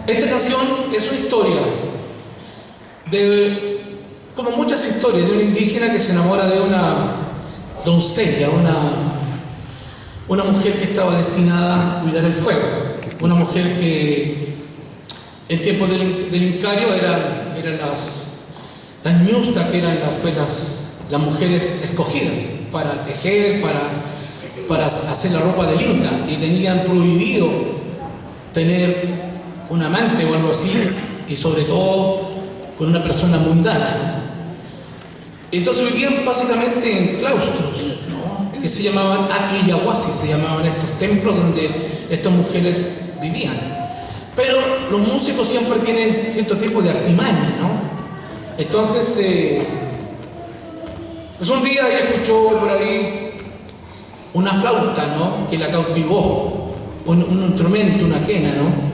Esta canción es una historia como muchas historias, de un indígena que se enamora de una doncella, una mujer que estaba destinada a cuidar el fuego, una mujer que en tiempos del Incario eran las ñustas, que eran las mujeres escogidas para tejer, para hacer la ropa del Inca, y tenían prohibido tener un amante o algo así, y sobre todo con una persona mundana. Entonces vivían básicamente en claustros, ¿no?, que se llamaban Atliyahuasi, se llamaban estos templos donde estas mujeres vivían. Pero los músicos siempre tienen cierto tipo de artimaña, ¿no? Entonces, pues un día ella escuchó por ahí una flauta, ¿no?, que la cautivó, un instrumento, una quena, ¿no?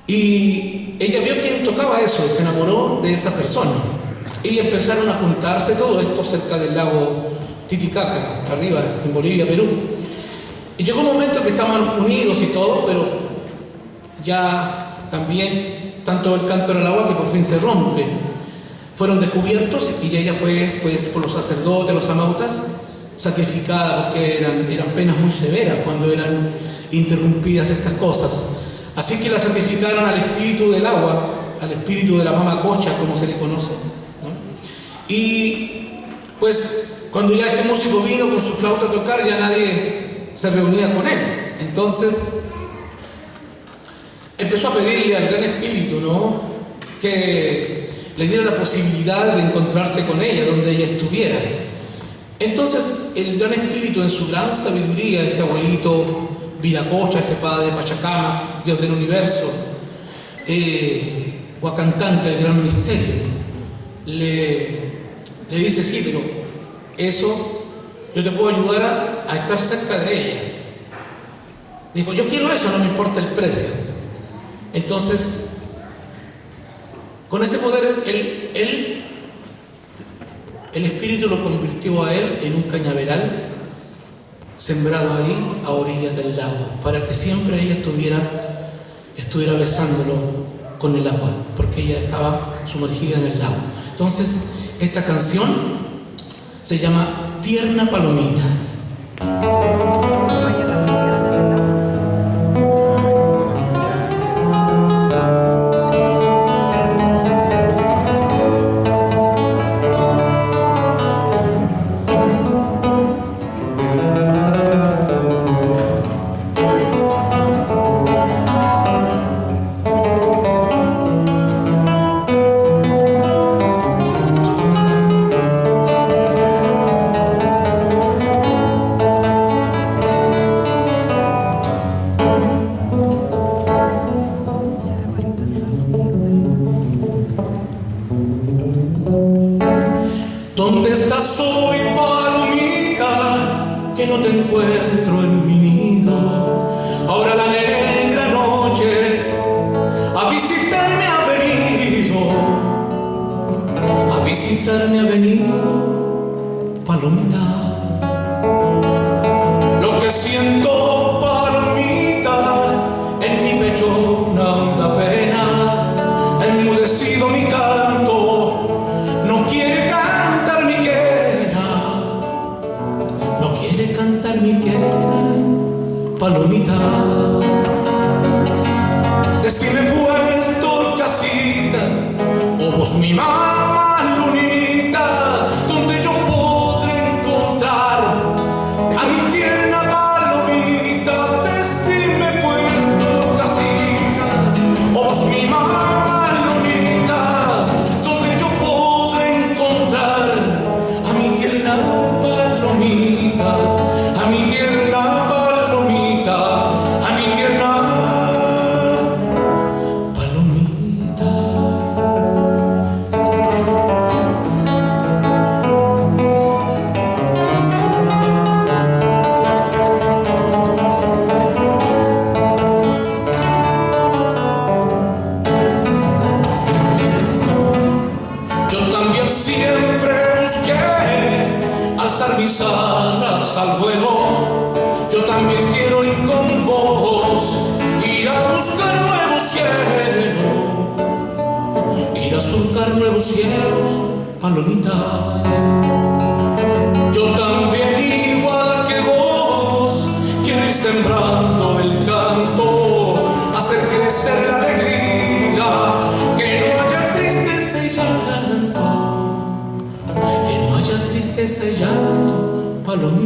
Y ella vio quién tocaba eso y se enamoró de esa persona. Y empezaron a juntarse, todo esto cerca del lago Titicaca, arriba, en Bolivia, Perú. Y llegó un momento que estaban unidos y todo, pero ya también, tanto el cántaro del agua que por fin se rompe. Fueron descubiertos y ella fue, pues, por los sacerdotes, los amautas, sacrificada, porque eran penas muy severas cuando eran interrumpidas estas cosas. Así que la sacrificaron al espíritu del agua, al espíritu de la mama cocha, como se le conoce, ¿no? Y pues cuando ya este músico vino con su flauta a tocar, ya nadie se reunía con él. Entonces empezó a pedirle al gran espíritu, ¿no?, que le diera la posibilidad de encontrarse con ella donde ella estuviera. Entonces el gran espíritu, en su gran sabiduría, ese abuelito Viracocha, ese padre Pachacama, Dios del universo, Huacantanca, el gran misterio, le dice: sí, pero eso, yo te puedo ayudar a estar cerca de ella. Dijo: yo quiero eso, no me importa el precio. Entonces, con ese poder, el espíritu lo convirtió a él en un cañaveral sembrado ahí a orillas del lago, para que siempre ella estuviera besándolo con el agua, porque ella estaba sumergida en el lago. Entonces, esta canción se llama Tierna Palomita. ¿Dónde estás hoy, palomita, que no te encuentro en mi nido? Ahora la negra noche a visitarme ha venido, palomita. Lo que siento, palomita, en mi pecho una honda pena, ha enmudecido mi canto, no quiere cantar mi quena, palomita. Decime pues, torcasita, o vos mi mamá lunita, donde yo podré encontrar a mi tierna palomita. Decime pues, torcasita, o vos mi mamá lunita, donde yo podré encontrar a mi tierna palomita, a mi tierna palomita, a mi tierna palomita. Yo también siempre busqué alzar mis alas al vuelo. Yo también quiero ir con vos, ir a buscar nuevos cielos. surcar nuevos cielos, palomita. Yo también, igual que vos, quiero ir sembrando el canto, hacer crecer la alegría, que no haya tristeza y llanto, que no haya tristeza y llanto, palomita.